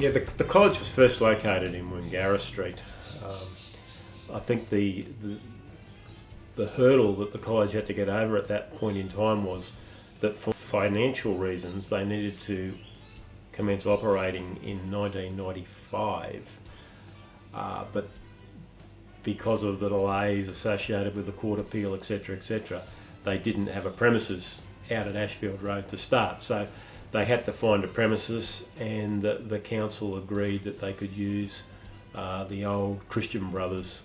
Yeah, the college was first located in Woongarra Street. I think the hurdle that the college had to get over at that point in time was that for financial reasons they needed to commence operating in 1995, but because of the delays associated with the court appeal, etc., they didn't have a premises out at Ashfield Road to start. So they had to find a premises, and the council agreed that they could use the old Christian Brothers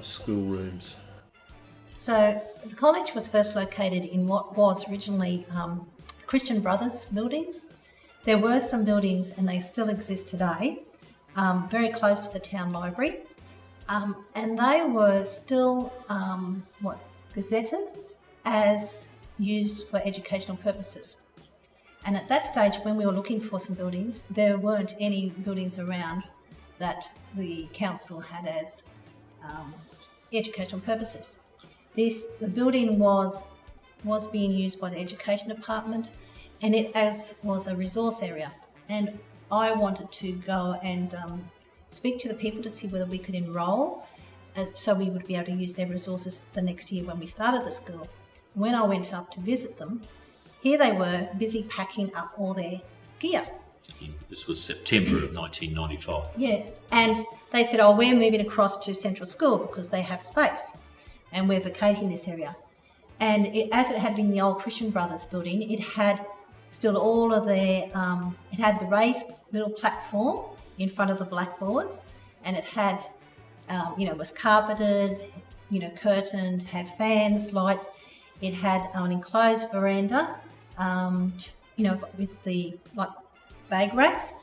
schoolrooms. So the college was first located in what was originally Christian Brothers buildings. There were some buildings, and they still exist today, very close to the town library, and they were still gazetted as used for educational purposes. And at that stage, when we were looking for some buildings, there weren't any buildings around that the council had as educational purposes. The building was being used by the education department, and it was a resource area. And I wanted to go and speak to the people to see whether we could enrol, so we would be able to use their resources the next year when we started the school. When I went up to visit them, here they were busy packing up all their gear. This was September of 1995. Yeah, and they said, oh, we're moving across to Central School because they have space and we're vacating this area. And as it had been the old Christian Brothers building, it had still all of their, it had the raised little platform in front of the blackboards, and it had, was carpeted, curtained, had fans, lights. It had an enclosed veranda, with the bag racks.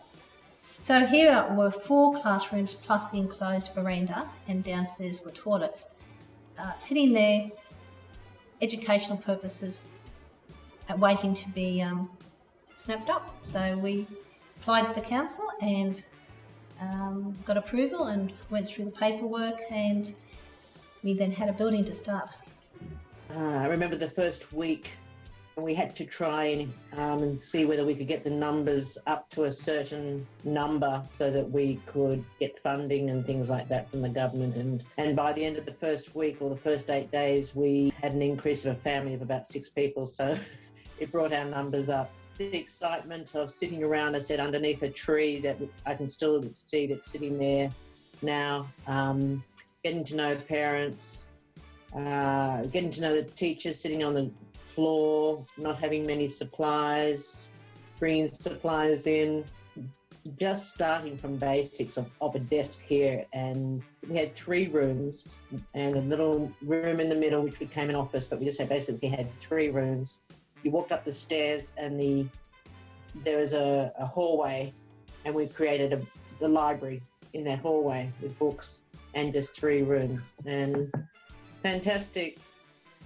So here were 4 classrooms plus the enclosed veranda, and downstairs were toilets. Sitting there, educational purposes, waiting to be snapped up. So we applied to the council and got approval and went through the paperwork, and we then had a building to start. I remember the first week we had to try and see whether we could get the numbers up to a certain number so that we could get funding and things like that from the government. And by the end of the first week, or the first 8 days, we had an increase of a family of about 6 people. So it brought our numbers up. The excitement of sitting around, I said, underneath a tree that I can still see that's sitting there now, getting to know parents, getting to know the teachers sitting on the floor, not having many supplies, bringing supplies in, just starting from basics of a desk here. And we had 3 rooms and a little room in the middle, which became an office, but we just basically had 3 rooms. You walked up the stairs and there was a hallway, and we created the library in that hallway with books and just 3 rooms. And fantastic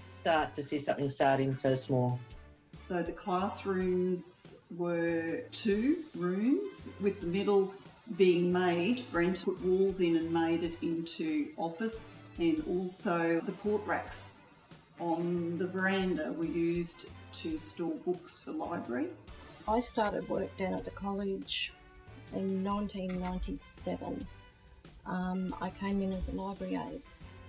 start to see something starting so small. So the classrooms were 2 rooms, with the middle being made. Brent put walls in and made it into office, and also the port racks on the veranda were used to store books for library. I started work down at the college in 1997. I came in as a library aide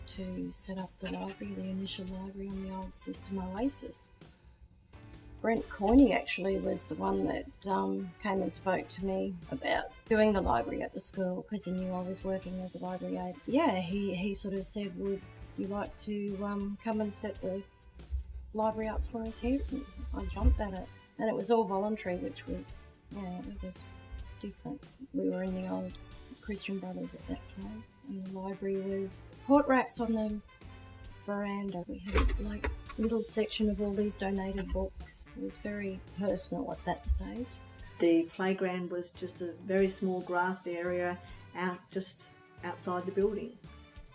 to set up the library, the initial library on the old system Oasis. Brent Coyne actually was the one that came and spoke to me about doing the library at the school, because he knew I was working as a library aide. Yeah, he sort of said, would you like to come and set the library up for us here? And I jumped at it, and it was all voluntary, which was, it was different. We were in the old Christian Brothers at that time, and the library was port racks on the veranda. We had a little section of all these donated books. It was very personal at that stage. The playground was just a very small grassed area just outside the building.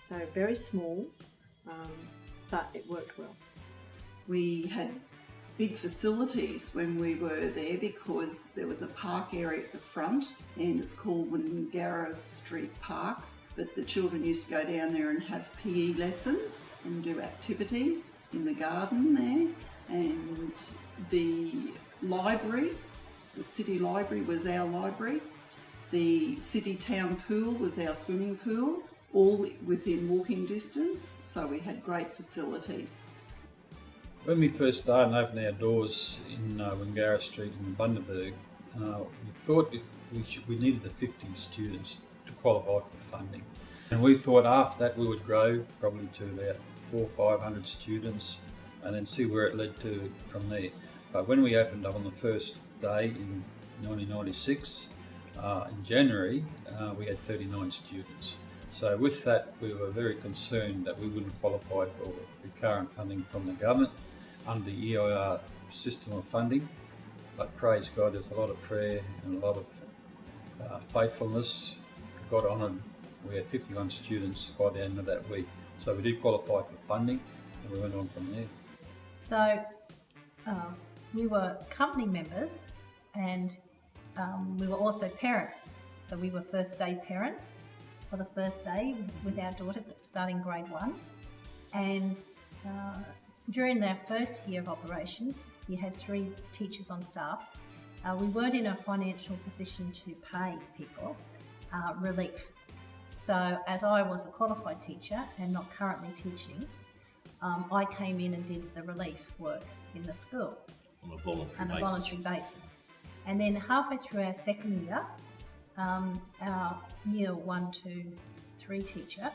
So very small, but it worked well. We had big facilities when we were there, because there was a park area at the front, and it's called Woongarra Street Park. But the children used to go down there and have PE lessons and do activities in the garden there. And the library, the city library, was our library. The city town pool was our swimming pool, all within walking distance, so we had great facilities. When we first started and opened our doors in Woongarra Street in Bundaberg, we thought we needed the 50 students to qualify for funding. And we thought after that we would grow probably to about 400 or 500 students and then see where it led to from there. But when we opened up on the first day in 1996, in January, we had 39 students. So with that, we were very concerned that we wouldn't qualify for the current funding from the government under the EIR system of funding. But praise God, there's a lot of prayer and a lot of faithfulness. God honoured. We had 51 students by the end of that week. So we did qualify for funding and we went on from there. So we were company members and we were also parents. So we were first day parents for the first day with our daughter starting grade 1. And during their first year of operation, we had 3 teachers on staff. We weren't in a financial position to pay people relief. So as I was a qualified teacher and not currently teaching, I came in and did the relief work in the school On a voluntary basis. And then halfway through our second year, our year 1, 2, 3 teacher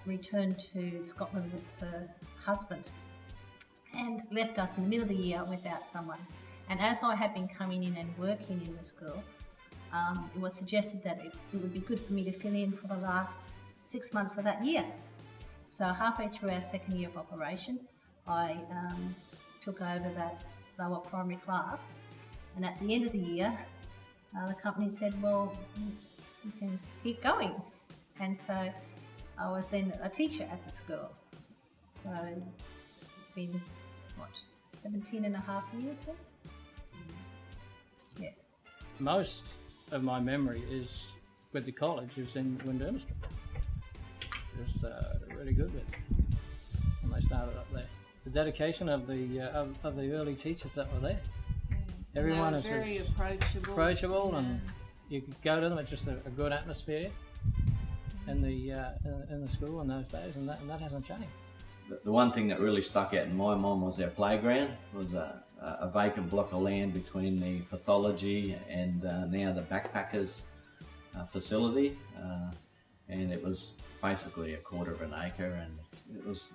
returned to Scotland with her husband and left us in the middle of the year without someone. And as I had been coming in and working in the school, it was suggested that it would be good for me to fill in for the last 6 months of that year. So halfway through our second year of operation, I took over that lower primary class, and at the end of the year, the company said, well, you can keep going. And so I was then a teacher at the school. So it's been, 17 and a half years then? Yes. Most of my memory is with the college is in Woongarra Street. Just really good with it when they started up there. The dedication of the early teachers that were there. Everyone is very approachable, and you could go to them. It's just a good atmosphere in the school in those days, and that hasn't changed. The one thing that really stuck out in my mind was our playground. It was a vacant block of land between the pathology and now the backpackers facility, and it was basically a quarter of an acre, and it was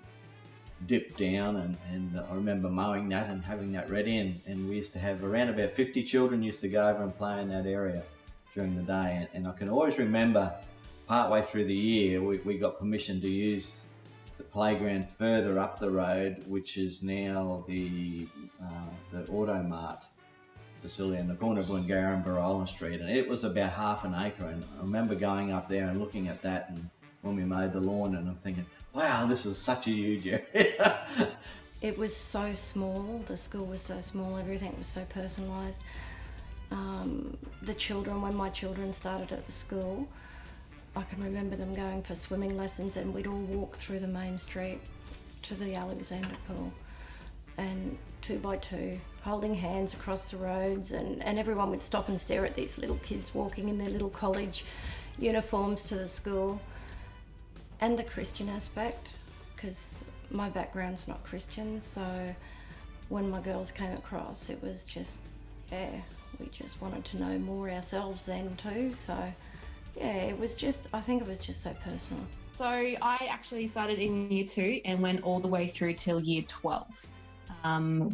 dipped down, and I remember mowing that and having that ready, and we used to have around about 50 children used to go over and play in that area during the day, and I can always remember partway through the year we got permission to use the playground further up the road, which is now the Automart facility in the corner of Woongarra and Barolin Street, and it was about half an acre, and I remember going up there and looking at that, and when we mowed the lawn, and I'm thinking, wow, this is such a huge area. It was so small, the school was so small, everything was so personalised. The children, when my children started at the school, I can remember them going for swimming lessons, and we'd all walk through the main street to the Alexander Pool, and 2 by 2, holding hands across the roads, and everyone would stop and stare at these little kids walking in their little college uniforms to the school. And the Christian aspect, because my background's not Christian, so when my girls came across, it was just, we just wanted to know more ourselves then too, so it was just, I think it was just so personal. So I actually started in year 2 and went all the way through till year 12.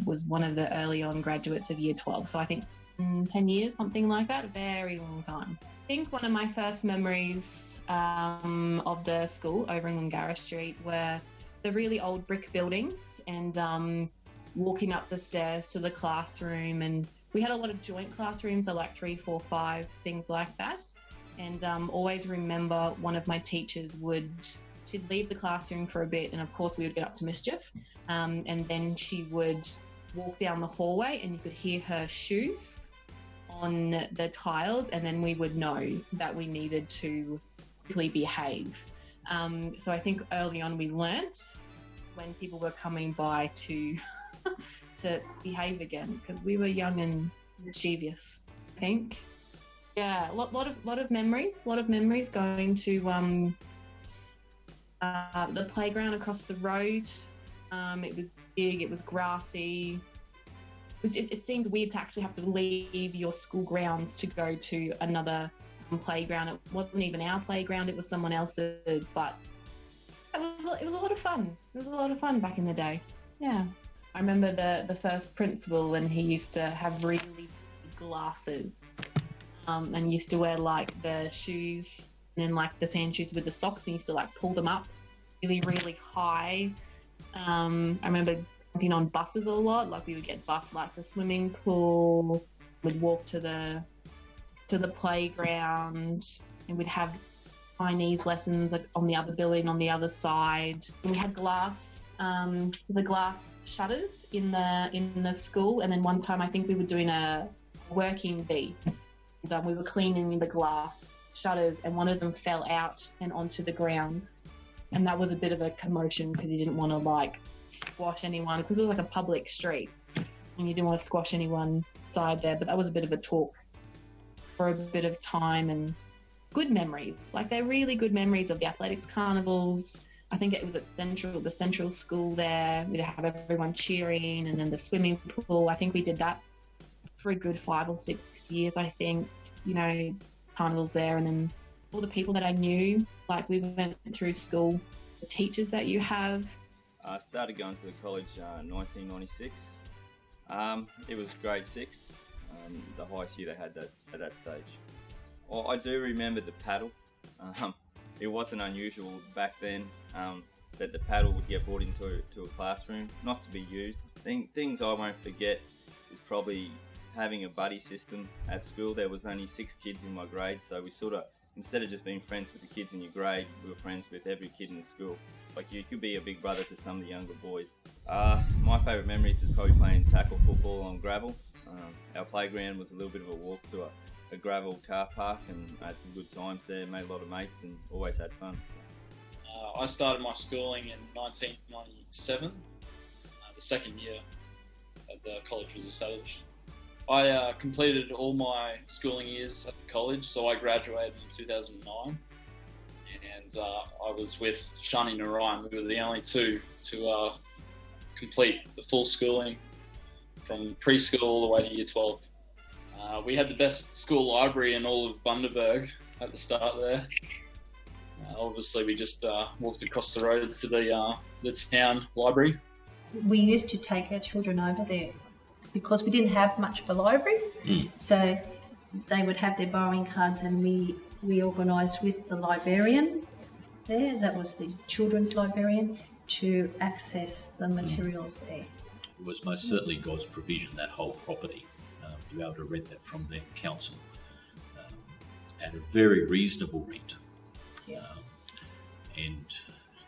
Was one of the early on graduates of year 12, so I think 10 years, something like that, a very long time. I think one of my first memories of the school over in Woongarra Street were the really old brick buildings, and walking up the stairs to the classroom, and we had a lot of joint classrooms, so like 3, 4, 5, things like that. And always remember one of my teachers she'd leave the classroom for a bit, and of course we would get up to mischief, and then she would walk down the hallway and you could hear her shoes on the tiles, and then we would know that we needed to quickly behave. So I think early on we learnt when people were coming by to behave again, because we were young and mischievous, I think. Yeah, lot of memories going to the playground across the road. It was big, it was grassy. It seemed weird to actually have to leave your school grounds to go to another playground. It wasn't even our playground, it was someone else's, but it was a lot of fun. It was a lot of fun back in the day. Yeah. I remember the first principal, and he used to have really big glasses, and used to wear like the shoes and then like the sand shoes with the socks, and he used to like pull them up really high. I remember jumping on buses a lot. Like we would get bus like the swimming pool, we'd walk to the playground, and we'd have Chinese lessons like on the other building on the other side. And we had the glass shutters in the school, and then one time I think we were doing a working bee, and we were cleaning the glass shutters, and one of them fell out and onto the ground, and that was a bit of a commotion because you didn't want to like squash anyone, because it was like a public street and you didn't want to squash anyone inside there. But that was a bit of a talk for a bit of time, and good memories. Like they're really good memories of the athletics carnivals. I think it was at the central school there. We'd have everyone cheering, and then the swimming pool. I think we did that for a good 5 or 6 years, I think, you know, carnivals there. And then all the people that I knew, like we went through school, the teachers that you have. I started going to the college in 1996. It was grade 6, the highest year they had at that stage. Well, I do remember the paddle. It wasn't unusual back then that the paddle would get brought into a classroom, not to be used. Things I won't forget is probably having a buddy system at school. There was only 6 kids in my grade, so we sort of, instead of just being friends with the kids in your grade, we were friends with every kid in the school. Like you could be a big brother to some of the younger boys. My favourite memories is probably playing tackle football on gravel. Our playground was a little bit of a walk to a gravel car park, and I had some good times there, made a lot of mates and always had fun. So. I started my schooling in 1997, the second year that the college was established. I completed all my schooling years at the college, so I graduated in 2009, and I was with Shani and Ryan. We were the only two to complete the full schooling from preschool all the way to year 12. We had the best school library in all of Bundaberg at the start there. Obviously, we just walked across the road to the town library. We used to take our children over there because we didn't have much for library. So they would have their borrowing cards, and we organised with the librarian there, that was the children's librarian, to access the materials there. It was most certainly God's provision, that whole property, to be able to rent that from their council at a very reasonable rent. Yes. And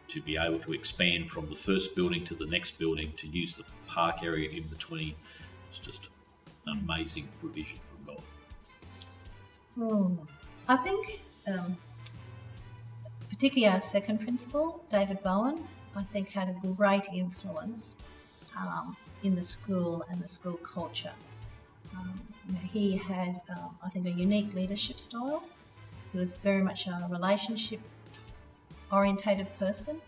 to be able to expand from the first building to the next building, to use the park area in between, it's just an amazing provision from God. I think particularly our second principal, David Bowen, I think had a great influence in the school and the school culture. He had, I think, a unique leadership style. He was very much a relationship-orientated person,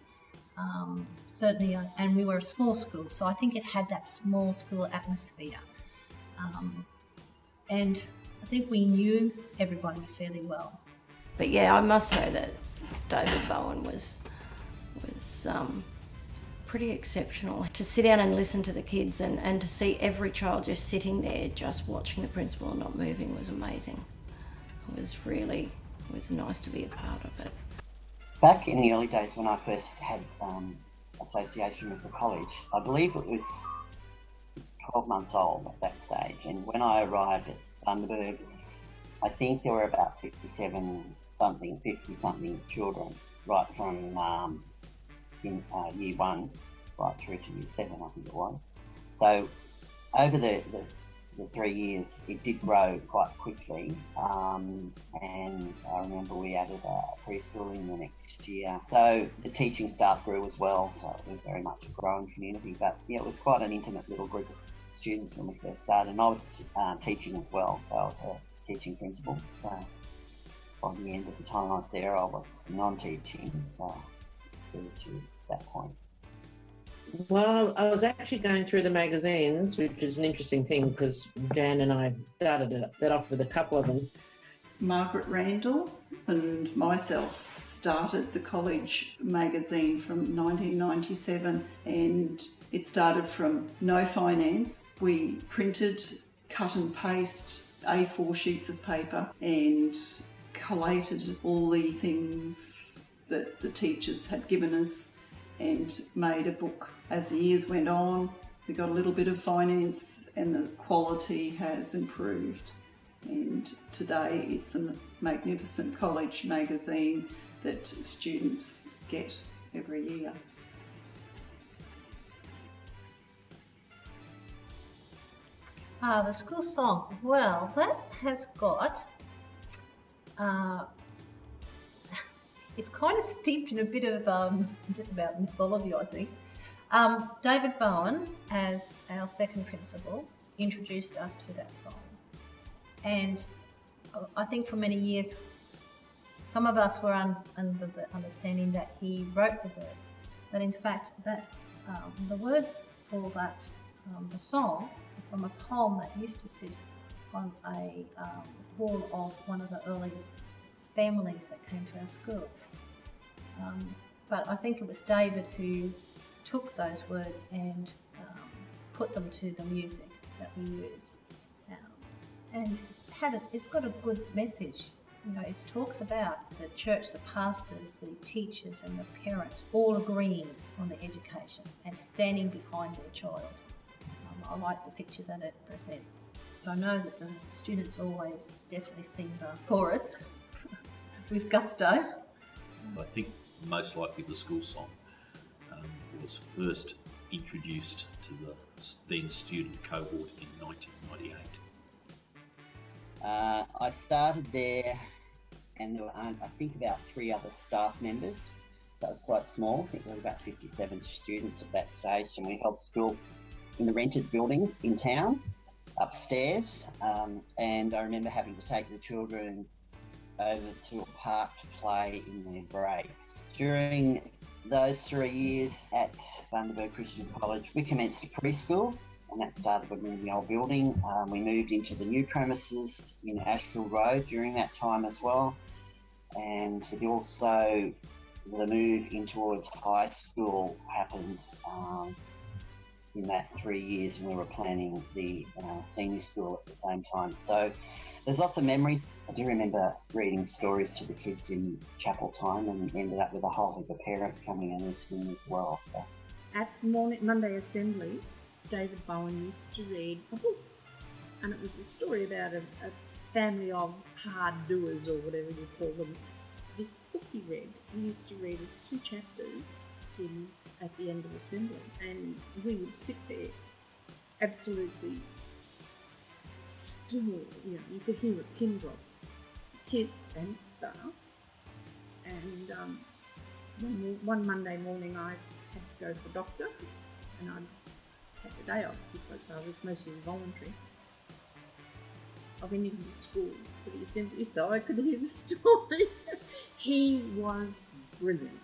certainly, and we were a small school, so I think it had that small school atmosphere. And I think we knew everybody fairly well. But yeah, I must say that David Bowen was pretty exceptional. To sit down and listen to the kids and to see every child just sitting there just watching the principal and not moving was amazing. It was nice to be a part of it. Back in the early days when I first had association with the college, I believe it was 12 months old at that stage, and when I arrived at Bundaberg, I think there were about 50-something children, right from in year 1 right through to year 7, I think it was. So over the 3 years, it did grow quite quickly, and I remember we added a preschool in the next year. So the teaching staff grew as well, so it was very much a growing community. But yeah, it was quite an intimate little group of students when we first started, and I was teaching as well, so I was teaching principals. So by the end of the time I was there, I was non-teaching, so to that point. Well, I was actually going through the magazines, which is an interesting thing because Jan and I started that off with a couple of them. Margaret Randall and myself started the college magazine from 1997, and it started from no finance. We printed, cut and paste A4 sheets of paper and collated all the things that the teachers had given us and made a book. As the years went on, we got a little bit of finance and the quality has improved. And today it's a magnificent college magazine that students get every year. The school song. Well, that has got, it's kind of steeped in a bit of just about mythology, I think. David Bowen, as our second principal, introduced us to that song. And I think for many years, some of us were under the understanding that he wrote the words. But in fact, that the words for that, the song, from a poem that used to sit on a wall of one of the early families that came to our school. But I think it was David who took those words and put them to the music that we use. And it's got a good message. You know, it talks about the church, the pastors, the teachers and the parents all agreeing on the education and standing behind their child. I like the picture that it presents. I know that the students always definitely sing the chorus with gusto. I think most likely the school song was first introduced to the then student cohort in 1998. I started there and there were, I think, about 3 other staff members. That was quite small. I think there were about 57 students at that stage, and we held school in the rented buildings in town, upstairs, and I remember having to take the children over to a park to play in their break. During those 3 years at Bundaberg Christian College, we commenced a preschool, and that started with the old building. We moved into the new premises in Ashfield Road during that time as well, and also the move in towards high school happened in that 3 years, and we were planning the senior school at the same time. So there's lots of memories. I do remember reading stories to the kids in chapel time and ended up with a whole heap of parents coming and listening as well. So. At Monday Assembly, David Bowen used to read a book, and it was a story about a family of hard doers, or whatever you call them. This book he used to read as 2 chapters at the end of assembly, and we would sit there absolutely still. You could hear a pin drop, kids and staff. And one Monday morning I had to go to the doctor, and I'd had the day off because I was mostly voluntary. I went into school for the assembly so I could hear the story. He was brilliant.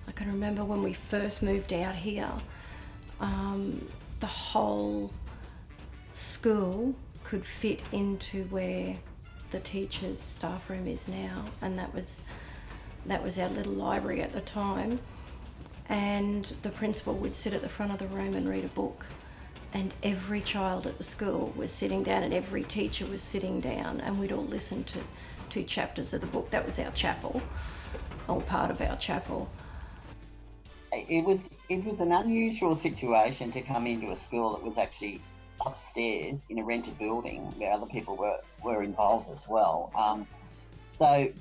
I can remember when we first moved out here, the whole school could fit into where the teacher's staff room is now, and that was our little library at the time. And the principal would sit at the front of the room and read a book, and every child at the school was sitting down and every teacher was sitting down, and we'd all listen to 2 chapters of the book. That was our chapel, or part of our chapel. It was an unusual situation to come into a school that was actually upstairs in a rented building where other people were involved as well. So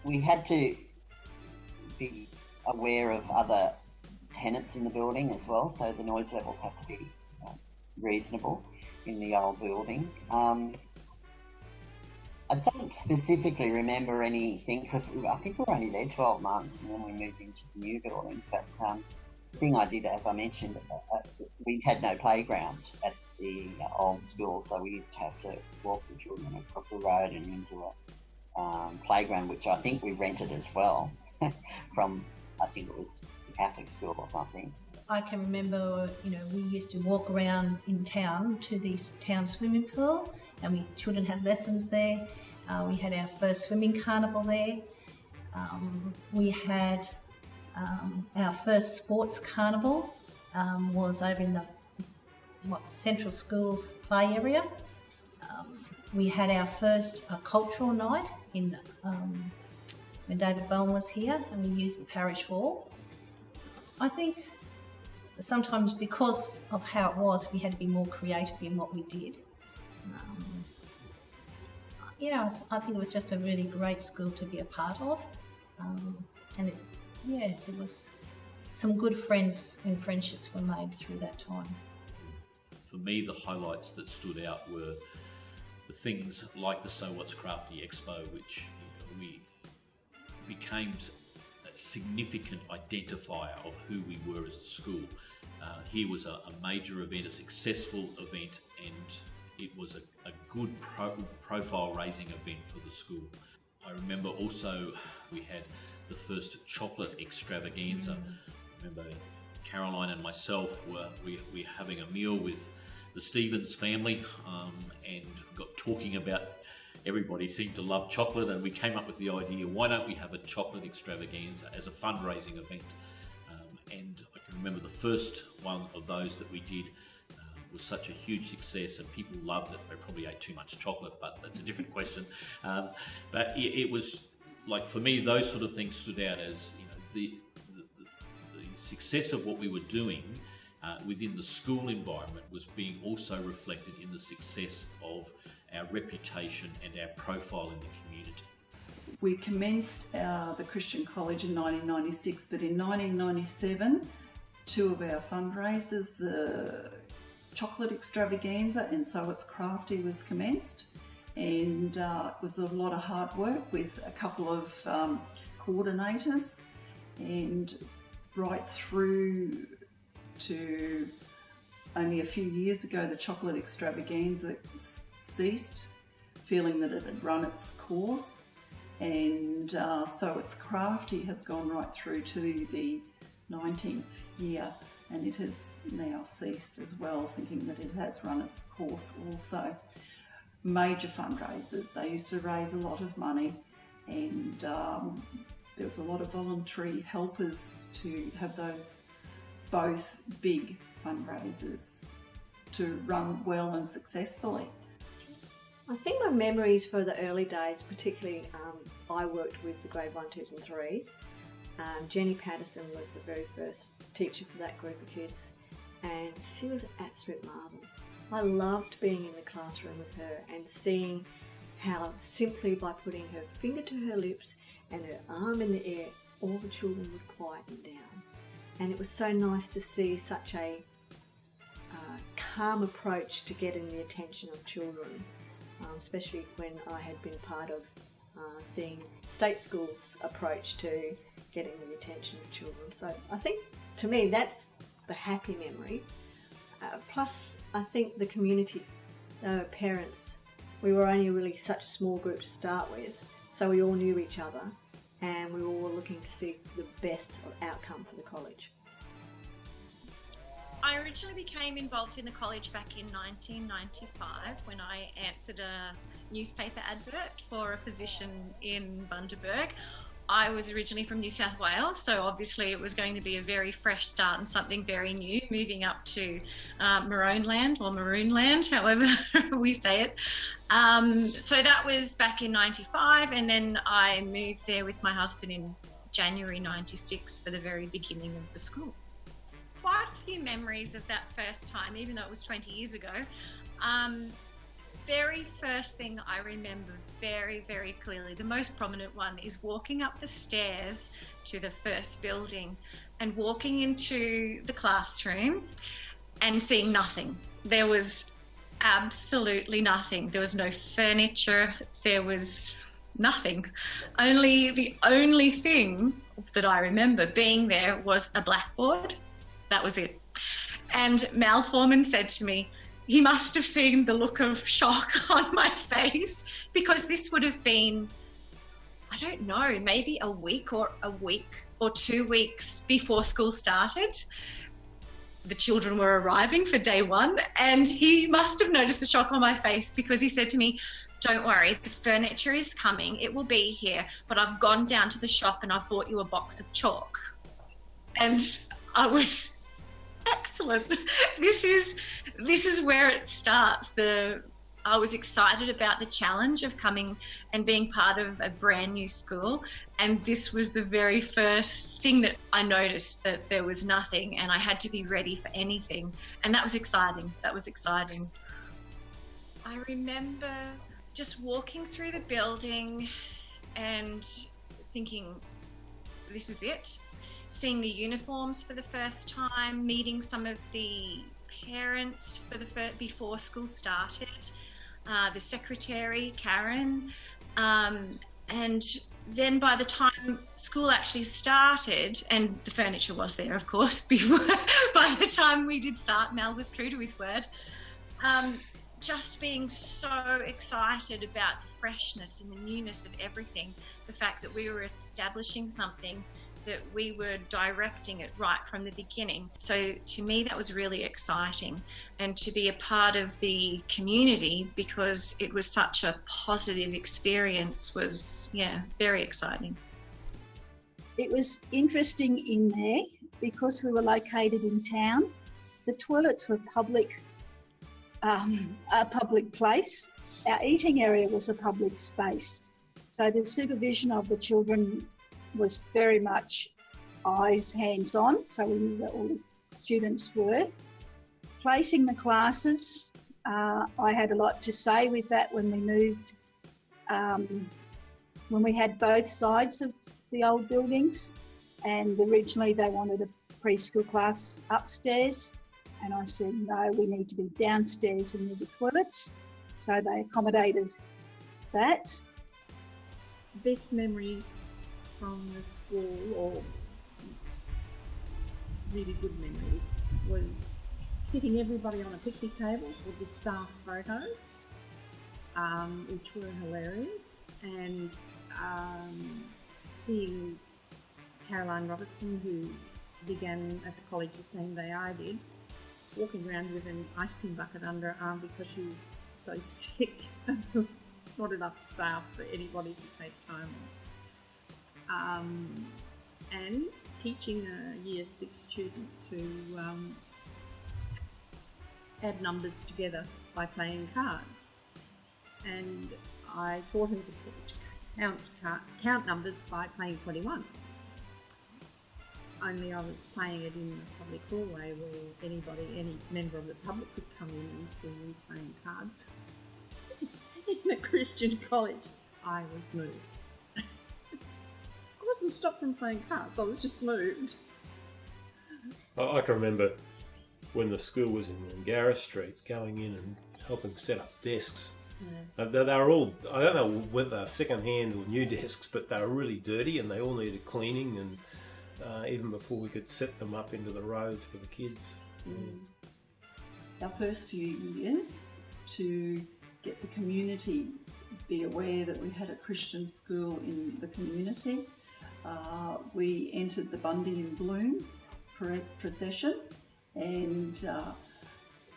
we had to be aware of other tenants in the building as well, so the noise levels have to be reasonable in the old building. I don't specifically remember anything because I think we were only there 12 months and then we moved into the new building. But the thing I did, as I mentioned, we had no playground at the old school, so we used to have to walk the children across the road and into a playground, which I think we rented as well from, I think it was the Catholic school or something. I can remember, we used to walk around in town to the town swimming pool, and we children had lessons there. We had our first swimming carnival there. We had our first sports carnival was over in the Central School's play area. We had our first cultural night in when David Bowen was here, and we used the parish hall. I think sometimes because of how it was, we had to be more creative in what we did. I think it was just a really great school to be a part of. And it was some good friends and friendships were made through that time. For me, the highlights that stood out were the things like the So What's Crafty Expo, which we became a significant identifier of who we were as a school. Here was a major event, a successful event, and it was a good profile raising event for the school. I remember also we had the first chocolate extravaganza. I remember Caroline and myself were having a meal with the Stevens family and got talking about everybody seemed to love chocolate, and we came up with the idea, why don't we have a chocolate extravaganza as a fundraising event? And I can remember the first one of those that we did was such a huge success, and people loved it. They probably ate too much chocolate, but that's a different question. But it was like, for me, those sort of things stood out as the success of what we were doing within the school environment was being also reflected in the success of our reputation and our profile in the community. We commenced the Christian College in 1996, but in 1997, two of our fundraisers, Chocolate Extravaganza and So It's Crafty, was commenced, and it was a lot of hard work with a couple of coordinators, and right through to only a few years ago the Chocolate Extravaganza ceased, feeling that it had run its course, and So It's Crafty has gone right through to the 19th year, and it has now ceased as well, thinking that it has run its course also. Major fundraisers, they used to raise a lot of money, and there was a lot of voluntary helpers to have those both big fundraisers to run well and successfully. I think my memories for the early days, particularly I worked with the grade 1, 2s and 3s. Jenny Patterson was the very first teacher for that group of kids, and she was an absolute marvel. I loved being in the classroom with her and seeing how simply by putting her finger to her lips and her arm in the air, all the children would quieten down. And it was so nice to see such a calm approach to getting the attention of children, especially when I had been part of seeing state schools' approach to getting the attention of children. So I think, to me, that's the happy memory. Plus, I think the community, parents, we were only really such a small group to start with, so we all knew each other, and we were all looking to see the best outcome for the college. I originally became involved in the college back in 1995 when I answered a newspaper advert for a position in Bundaberg. I was originally from New South Wales, so obviously it was going to be a very fresh start and something very new, moving up to Maroonland, or Maroonland, however we say it. So that was back in 95, and then I moved there with my husband in January 96 for the very beginning of the school. Quite a few memories of that first time, even though it was 20 years ago. Very first thing I remember very, very clearly, the most prominent one, is walking up the stairs to the first building and walking into the classroom and seeing nothing. There was absolutely nothing. There was no furniture, there was nothing. The only thing that I remember being there was a blackboard. That was it. And Mal Foreman said to me, he must have seen the look of shock on my face, because this would have been, I don't know, maybe a week or 2 weeks before school started. The children were arriving for day one, and he must have noticed the shock on my face, because he said to me, "Don't worry, the furniture is coming, it will be here, but I've gone down to the shop and I've bought you a box of chalk." And I was, excellent. This is where it starts. I was excited about the challenge of coming and being part of a brand new school, and this was the very first thing that I noticed, that there was nothing and I had to be ready for anything, and that was exciting. I remember just walking through the building and thinking, this is it. Seeing the uniforms for the first time, meeting some of the parents before school started, the secretary, Karen, and then by the time school actually started, and the furniture was there, of course, by the time we did start, Mel was true to his word, just being so excited about the freshness and the newness of everything, the fact that we were establishing something, that we were directing it right from the beginning. So to me, that was really exciting, and to be a part of the community, because it was such a positive experience, was, very exciting. It was interesting in there because we were located in town. The toilets were a public place. Our eating area was a public space. So the supervision of the children was very much eyes, hands-on, so we knew where all the students were. Placing the classes, I had a lot to say with that when we moved, when we had both sides of the old buildings, and originally they wanted a preschool class upstairs, and I said, no, we need to be downstairs and near the toilets, so they accommodated that. Best memories from the school, or really good memories, was fitting everybody on a picnic table with the staff photos, which were hilarious, and seeing Caroline Robertson, who began at the college the same day I did, walking around with an ice cream bucket under her arm because she was so sick and there was not enough staff for anybody to take time off. And teaching a Year 6 student to add numbers together by playing cards. And I taught him to count numbers by playing 21. Only I was playing it in the public hallway where any member of the public could come in and see me playing cards. In a Christian college, I was moved. I wasn't stopped from playing cards, I was just moved. I can remember when the school was in Woongarra Street, going in and helping set up desks. Yeah. They were all, I don't know whether they're second-hand or new desks, but they were really dirty and they all needed cleaning, and even before we could set them up into the rows for the kids. Our first few years, to get the community be aware that we had a Christian school in the community, we entered the Bundy in Bloom procession, and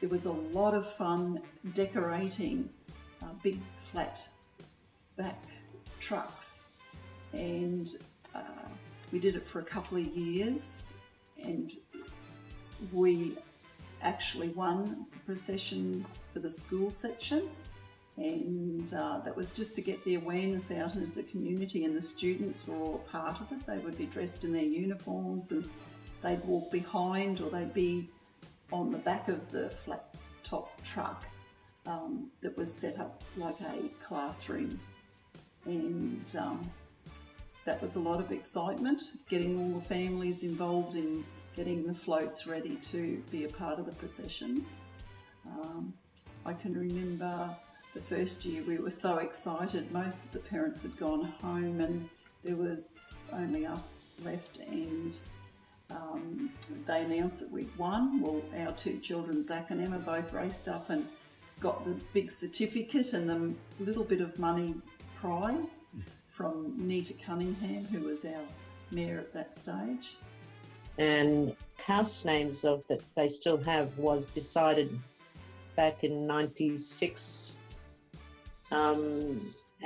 it was a lot of fun decorating big flat back trucks, and we did it for a couple of years, and we actually won the procession for the school section, and that was just to get the awareness out into the community, and the students were all part of it. They would be dressed in their uniforms and they'd walk behind, or they'd be on the back of the flat top truck that was set up like a classroom, and that was a lot of excitement, getting all the families involved in getting the floats ready to be a part of the processions. I can remember the first year we were so excited, most of the parents had gone home and there was only us left, and they announced that we'd won. Well, our two children, Zach and Emma, both raced up and got the big certificate and the little bit of money prize from Nita Cunningham, who was our mayor at that stage. And house names that they still have was decided back in 96. And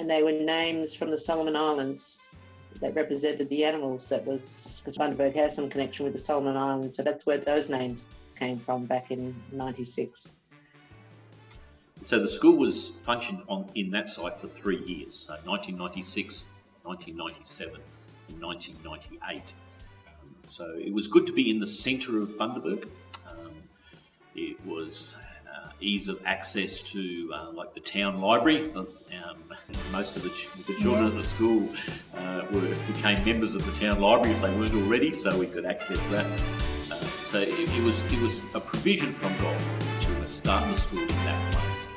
they were names from the Solomon Islands that represented the animals. That was because Bundaberg had some connection with the Solomon Islands, so that's where those names came from back in 96. So the school was functioned in that site for 3 years, so 1996, 1997 and 1998. So it was good to be in the centre of Bundaberg. It was ease of access to like the town library. Most of the children at the school became members of the town library if they weren't already, so we could access that. So it was a provision from God to start the school in that place.